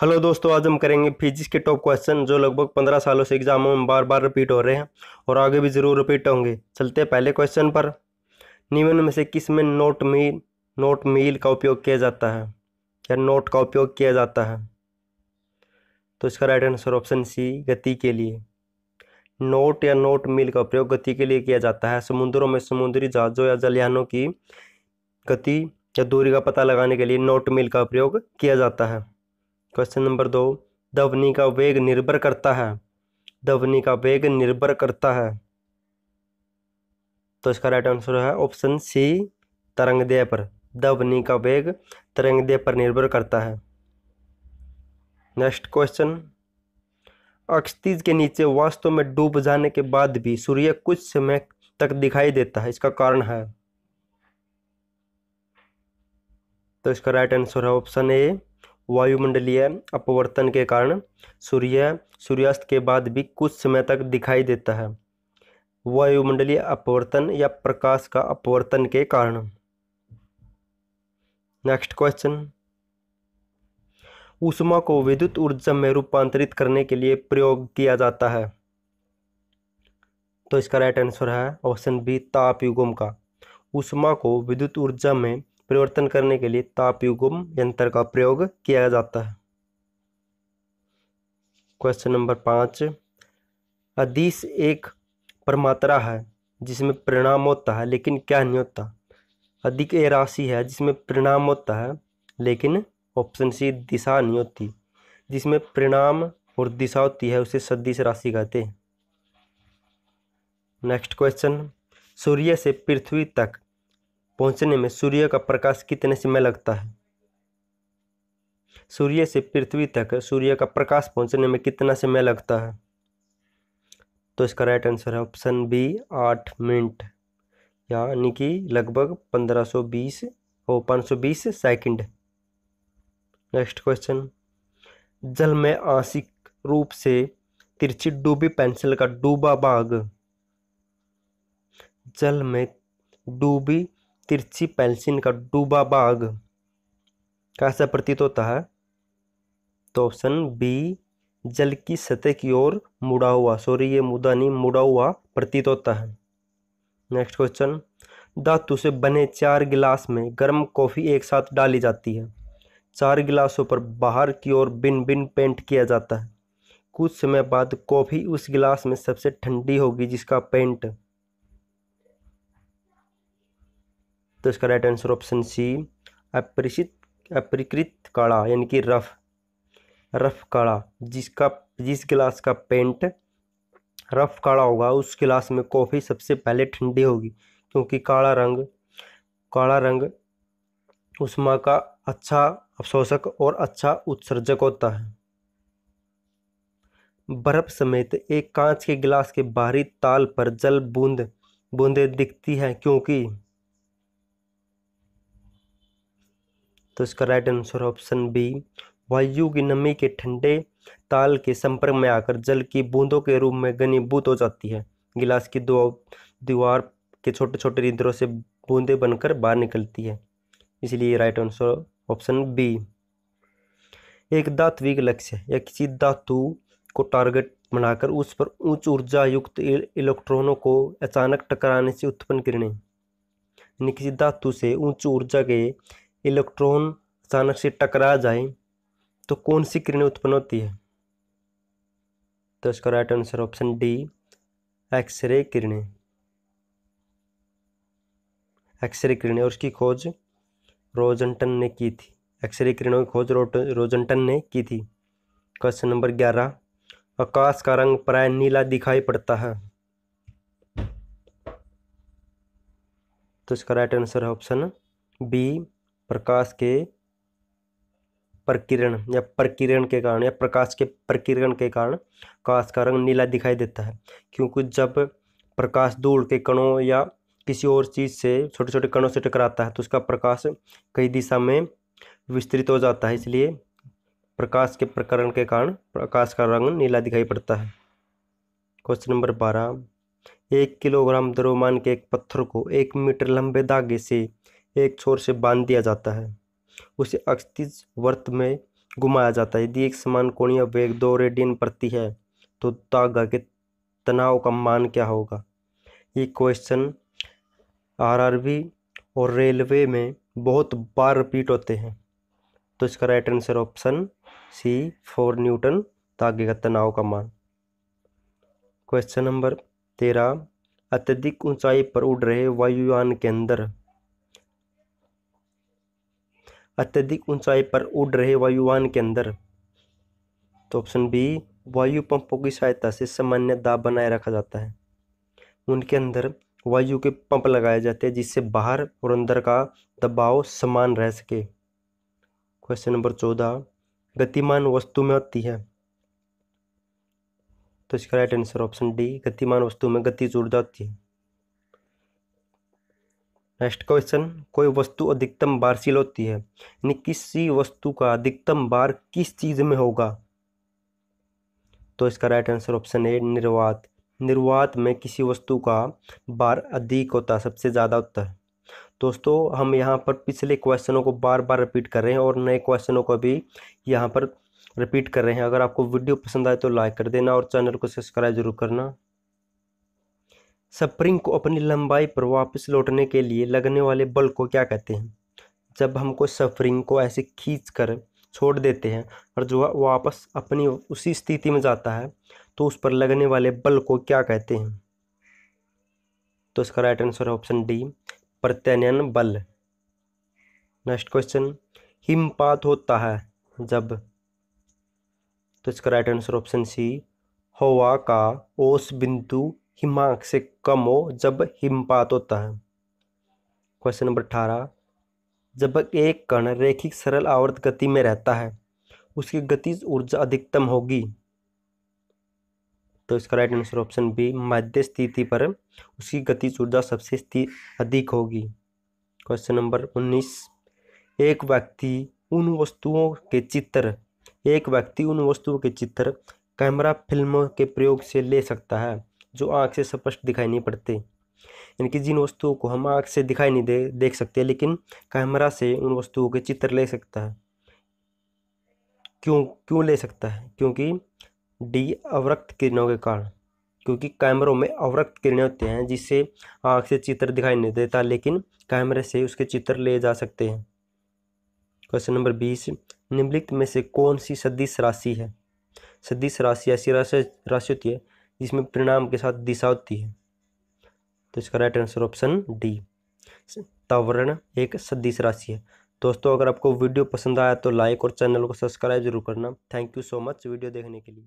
Hello दोस्तों, आज हम करेंगे फिजिक्स के टॉप क्वेश्चन जो लगभग 15 सालों से एग्जामों में बार बार रिपीट हो रहे हैं और आगे भी ज़रूर रिपीट होंगे। चलते हैं पहले क्वेश्चन पर। निम्न में से किस में नोट मील का उपयोग किया जाता है या नोट का उपयोग किया जाता है? तो इसका राइट आंसर ऑप्शन सी, गति के लिए। नोट या नोट मील का प्रयोग गति के लिए किया जाता है। समुद्रों में समुद्री जहाज़ों या जलयानों की गति या दूरी का पता लगाने के लिए नोट मील का प्रयोग किया जाता है। क्वेश्चन नंबर 2, ध्वनि का वेग निर्भर करता है। ध्वनि का वेग निर्भर करता है। तो इसका राइट आंसर है ऑप्शन सी, तरंगदैर्घ्य पर। ध्वनि का वेग तरंगदैर्घ्य पर निर्भर करता है। नेक्स्ट क्वेश्चन, अक्षितिज के नीचे वास्तव में डूब जाने के बाद भी सूर्य कुछ समय तक दिखाई देता है, इसका कारण है? तो इसका राइट आंसर है ऑप्शन ए, वायुमंडलीय अपवर्तन के कारण सूर्य सूर्यास्त के बाद भी कुछ समय तक दिखाई देता है। वायुमंडलीय अपवर्तन या प्रकाश का अपवर्तन के कारण। नेक्स्ट क्वेश्चन, ऊष्मा को विद्युत ऊर्जा में रूपांतरित करने के लिए प्रयोग किया जाता है। तो इसका राइट आंसर है ऑप्शन बी, ताप युग्म का। ऊष्मा को विद्युत ऊर्जा में परिवर्तन करने के लिए ताप युग्म यंत्र का प्रयोग किया जाता है। क्वेश्चन नंबर 5, अदिश एक प्रमात्रा है जिसमें परिणाम होता है लेकिन क्या नहीं होता? अधिक ए राशि है जिसमें परिणाम होता है लेकिन ऑप्शन सी, दिशा नहीं होती। जिसमें परिणाम और दिशा होती है उसे सदिश राशि कहते हैं। नेक्स्ट क्वेश्चन, सूर्य से पृथ्वी तक पहुंचने में सूर्य का प्रकाश कितने समय लगता है? सूर्य से पृथ्वी तक सूर्य का प्रकाश पहुंचने में कितना समय लगता है? तो इसका राइट आंसर है ऑप्शन बी, 8 मिनट, यानी कि लगभग 1520 और 520 सेकंड। नेक्स्ट क्वेश्चन, जल में आंशिक रूप से तिरछी डूबी पेंसिल का डूबा भाग। जल में डूबी तिरछी पेंसिल का डूबा भाग कैसा प्रतीत होता है? तो ऑप्शन बी, जल की सतह की ओर मुड़ा हुआ, ये मुड़ा हुआ प्रतीत होता है। नेक्स्ट क्वेश्चन, धातु से बने 4 गिलास में गर्म कॉफी एक साथ डाली जाती है। 4 गिलासों पर बाहर की ओर बिन बिन पेंट किया जाता है। कुछ समय बाद कॉफी उस गिलास में सबसे ठंडी होगी जिसका पेंट। तो इसका राइट आंसर ऑप्शन सी, अपरिकृत काढ़ा, यानी कि रफ काढ़ा। जिस गिलास का पेंट रफ काढ़ा होगा उस गिलास में कॉफ़ी सबसे पहले ठंडी होगी, क्योंकि काढ़ा रंग ऊष्मा का अच्छा अवशोषक और अच्छा उत्सर्जक होता है। बर्फ समेत एक कांच के गिलास के बाहरी ताल पर जल बूंदें दिखती हैं, क्योंकि। तो इसका राइट आंसर ऑप्शन बी, वायु की नमी के ठंडे ताल के संपर्क में आकर जल की बूंदों के रूप में घनीभूत हो जाती है। गिलास की दीवार के छोटे छोटे रंध्रों से बूंदें बनकर बाहर निकलती है, इसलिए राइट आंसर ऑप्शन बी। एक धात्विक लक्ष्य या किसी धातु को टारगेट बनाकर उस पर उच्च ऊर्जा युक्त इलेक्ट्रॉनों को अचानक टकराने से उत्पन्न किरणें, यानी किसी धातु से उच्च ऊर्जा के इलेक्ट्रॉन अचानक से टकरा जाए तो कौन सी किरणें उत्पन्न होती है? तो इसका right answer option D, X ray किरणें। एक्सरे किरणें, और उसकी खोज रोजंटन ने की थी। एक्सरे किरणों की खोज रोजंटन ने की थी। क्वेश्चन नंबर 11, आकाश का रंग प्राय नीला दिखाई पड़ता है। तो इसका राइट आंसर है ऑप्शन बी, प्रकाश के प्रकिरण या प्रकिरण के कारण या प्रकाश के प्रकिरण के कारण आकाश का रंग नीला दिखाई देता है, क्योंकि जब प्रकाश धूल के कणों या किसी और चीज़ से छोटे छोटे कणों से टकराता है तो उसका प्रकाश कई दिशा में विस्तृत हो जाता है, इसलिए प्रकाश के प्रकरण के कारण प्रकाश का रंग नीला दिखाई पड़ता है। क्वेश्चन नंबर 12, 1 किलोग्राम द्रव्यमान के एक पत्थर को 1 मीटर लंबे धागे से एक छोर से बांध दिया जाता है। उसे अक्षितिज वृत्त में घुमाया जाता है। यदि एक समान कोणीय वेग 2 रेडियन प्रति है तो तागा के तनाव का मान क्या होगा। ये क्वेश्चन आरआरबी और रेलवे में बहुत बार रिपीट होते हैं। तो इसका right answer option C 4 newton तागे का तनाव का मान। क्वेश्चन नंबर 13, अत्यधिक ऊंचाई पर उड़ रहे वायुयान के अंदर अत्यधिक ऊंचाई पर उड़ रहे वायुयान के अंदर, तो ऑप्शन बी, वायु पंपों की सहायता से सामान्य दाब बनाए रखा जाता है। उनके अंदर वायु के पंप लगाए जाते हैं जिससे बाहर और अंदर का दबाव समान रह सके। क्वेश्चन नंबर 14, गतिमान वस्तु में होती है, तो इसका राइट आंसर ऑप्शन डी, गतिमान वस्तु में गतिज ऊर्जा होती है। नेक्स्ट क्वेश्चन, कोई वस्तु अधिकतम भारशील होती है, यानी किसी वस्तु का अधिकतम भार किस चीज में होगा। तो इसका राइट आंसर ऑप्शन ए, निर्वात। निर्वात में किसी वस्तु का भार अधिक होता है, सबसे ज्यादा होता है। दोस्तों हम यहाँ पर पिछले क्वेश्चनों को बार बार रिपीट कर रहे हैं और नए क्वेश्चनों को भी यहाँ पर रिपीट कर रहे हैं। अगर आपको वीडियो पसंद आए तो लाइक कर देना और चैनल को सब्सक्राइब जरूर करना। स्प्रिंग को अपनी लंबाई पर वापस लौटने के लिए लगने वाले बल को क्या कहते हैं। जब हम कोई स्प्रिंग को ऐसे खींच कर छोड़ देते हैं और जो वापस अपनी उसी स्थिति में जाता है तो उस पर लगने वाले बल को क्या कहते हैं। तो इसका राइट आंसर है ऑप्शन डी, प्रत्यानयन बल। नेक्स्ट क्वेश्चन, हिमपात होता है जब, तो इसका राइट आंसर ऑप्शन सी, हवा का औसत बिंदु हिमांक से कम हो जब हिमपात होता है। क्वेश्चन नंबर 18, जब एक कण रैखिक सरल आवर्त गति में रहता है उसकी गतिज ऊर्जा अधिकतम होगी। तो इसका राइट आंसर ऑप्शन बी, मध्य स्थिति पर उसकी गतिज ऊर्जा सबसे अधिक होगी। क्वेश्चन नंबर 19, एक व्यक्ति उन वस्तुओं के चित्र कैमरा फिल्मों के प्रयोग से ले सकता है जो आंख से स्पष्ट दिखाई नहीं पड़ते। यानी कि जिन वस्तुओं को हम आंख से दिखाई नहीं देख सकते लेकिन कैमरा से उन वस्तुओं के चित्र ले सकता है। क्यों ले सकता है, क्योंकि डी, अवरक्त किरणों के कारण। क्योंकि कैमरों में अवरक्त किरणें होते हैं जिससे आंख से चित्र दिखाई नहीं देता लेकिन कैमरे से उसके चित्र ले जा सकते हैं। क्वेश्चन नंबर 20, निम्नलिखित में से कौन सी सदिश राशि है। सदिश राशि ऐसी राशि होती है जिसमें परिणाम के साथ दिशा होती है। तो इसका राइट आंसर ऑप्शन डी, त्वरण एक सदिश राशि है। दोस्तों अगर आपको वीडियो पसंद आया तो लाइक और चैनल को सब्सक्राइब जरूर करना। Thank you so much video देखने के लिए।